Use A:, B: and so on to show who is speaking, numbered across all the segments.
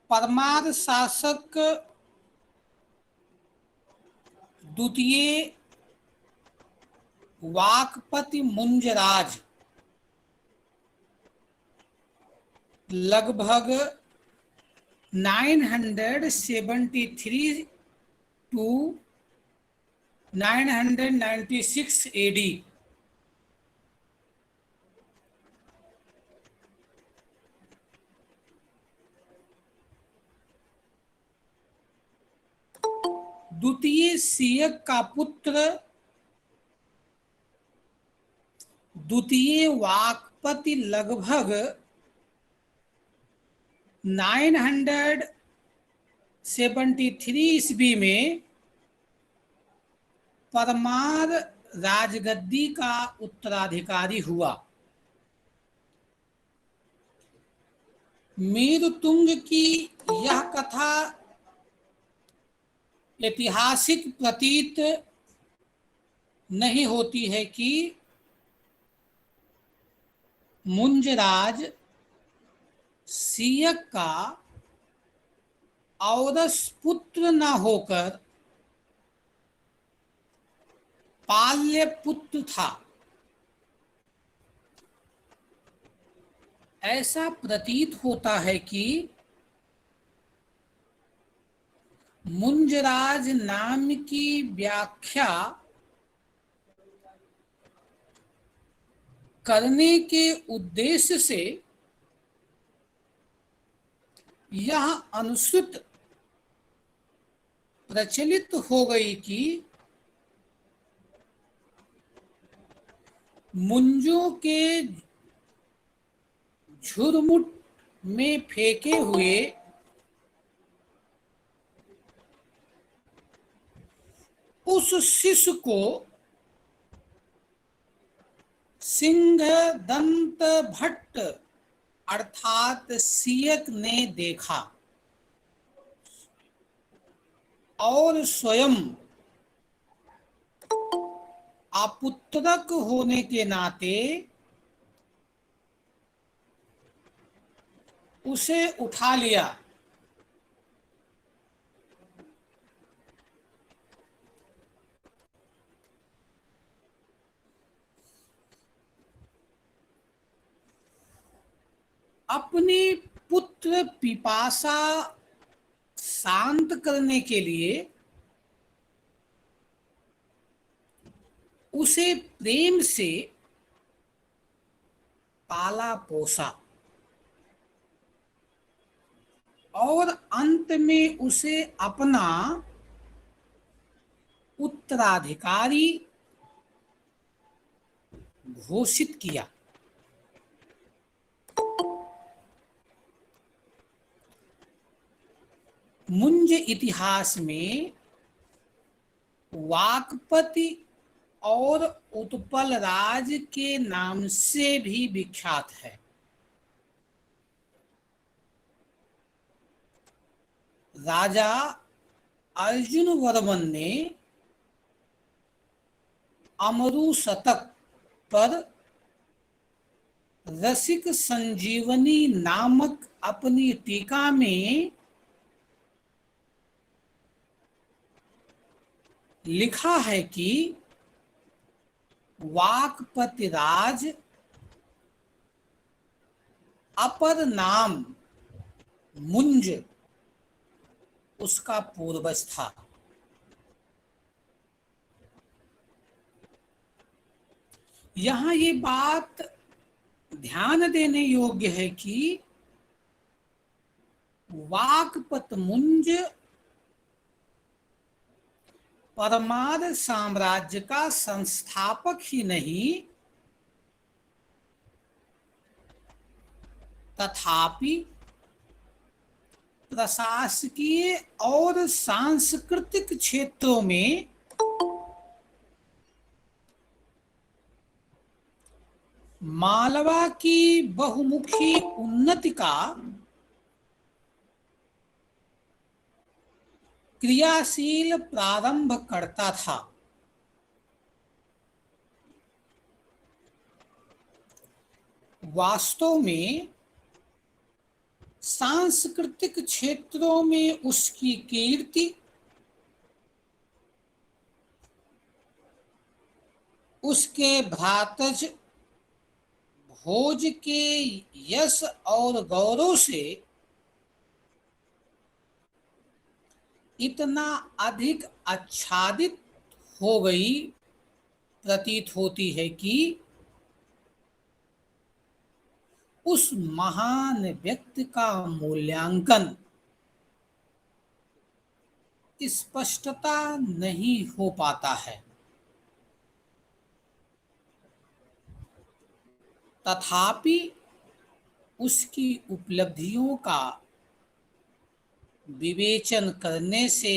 A: परमार शासक द्वितीय वाकपति मुंजराज लगभग 973 टू 996 एडी द्वितीय सीयक का पुत्र द्वितीय वाकपति लगभग 973 ईस्वी में परमार राजगद्दी का उत्तराधिकारी हुआ। मीरतुंग की यह कथा ऐतिहासिक प्रतीत नहीं होती है कि मुंजराज सीयक का औरस पुत्र न होकर पाल्य पुत्र था। ऐसा प्रतीत होता है कि मुंजराज नाम की व्याख्या करने के उद्देश्य से यह अनुश्रुत प्रचलित हो गई कि मुंजों के झुरमुट में फेंके हुए उस शिशु को सिंहदंत भट्ट अर्थात सीयक ने देखा और स्वयं अपुत्रक होने के नाते उसे उठा लिया। अपनी पुत्र पिपासा शांत करने के लिए उसे प्रेम से पाला पोसा और अंत में उसे अपना उत्तराधिकारी घोषित किया। मुंज इतिहास में वाकपति और उत्पल राज के नाम से भी विख्यात है। राजा अर्जुन वर्मन ने अमरु शतक पर रसिक संजीवनी नामक अपनी टीका में लिखा है कि वाकपति राज अपर नाम मुंज उसका पूर्वज था। यहां ये बात ध्यान देने योग्य है कि वाकपत मुंज परमार साम्राज्य का संस्थापक ही नहीं तथापि प्रशासकीय और सांस्कृतिक क्षेत्रों में मालवा की बहुमुखी उन्नति का क्रियाशील प्रारंभ करता था। वास्तव में सांस्कृतिक क्षेत्रों में उसकी कीर्ति, उसके भ्रातृ भोज के यश और गौरव से इतना अधिक आच्छादित हो गई प्रतीत होती है कि उस महान व्यक्ति का मूल्यांकन स्पष्टता नहीं हो पाता है। तथापि उसकी उपलब्धियों का विवेचन करने से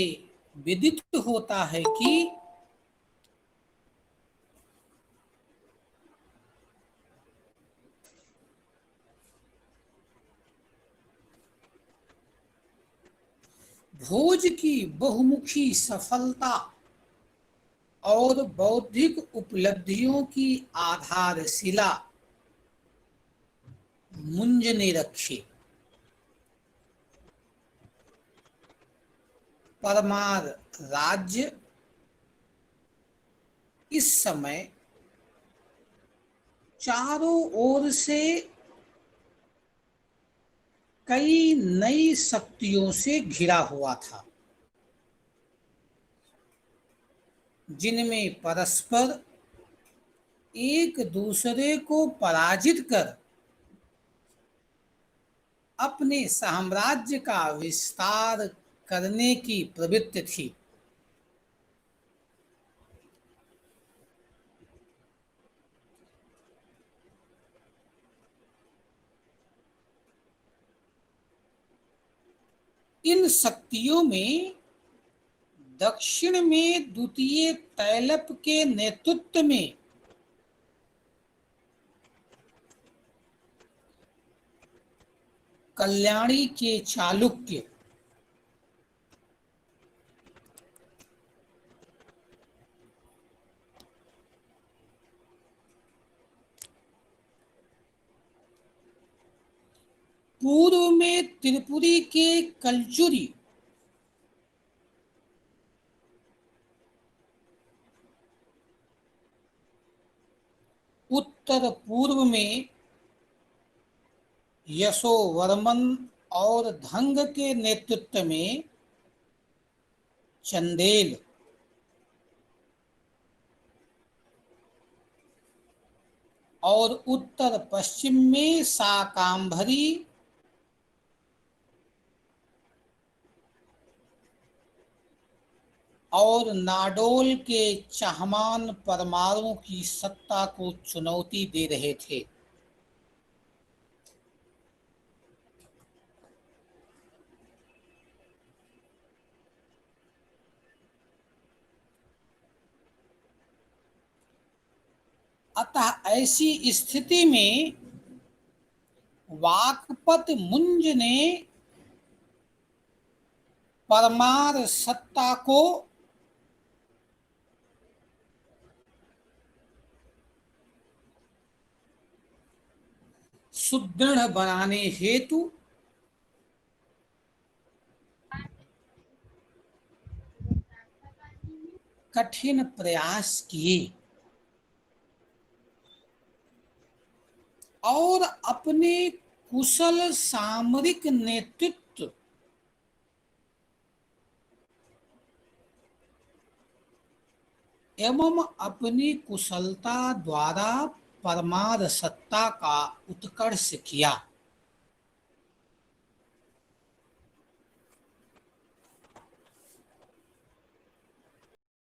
A: विदित होता है कि भोज की बहुमुखी सफलता और बौद्धिक उपलब्धियों की आधारशिला मुंज ने रखी। परमार राज्य इस समय चारों ओर से कई नई शक्तियों से घिरा हुआ था, जिनमें परस्पर एक दूसरे को पराजित कर अपने साम्राज्य का विस्तार करने की प्रवृत्ति थी। इन शक्तियों में दक्षिण में द्वितीय तैलप के नेतृत्व में कल्याणी के चालुक्य, पूर्व में त्रिपुरी के कलचुरी, उत्तर पूर्व में यशोवर्मन और धंग के नेतृत्व में चंदेल, और उत्तर पश्चिम में शाकांभरी और नाडोल के चाहमान परमारों की सत्ता को चुनौती दे रहे थे। अतः ऐसी स्थिति में वाकपत मुंज ने परमार सत्ता को सुदृढ़ बनाने हेतु कठिन प्रयास किए और अपने कुशल सामरिक नेतृत्व एवं अपनी कुशलता द्वारा परमार सत्ता का उत्कर्ष किया।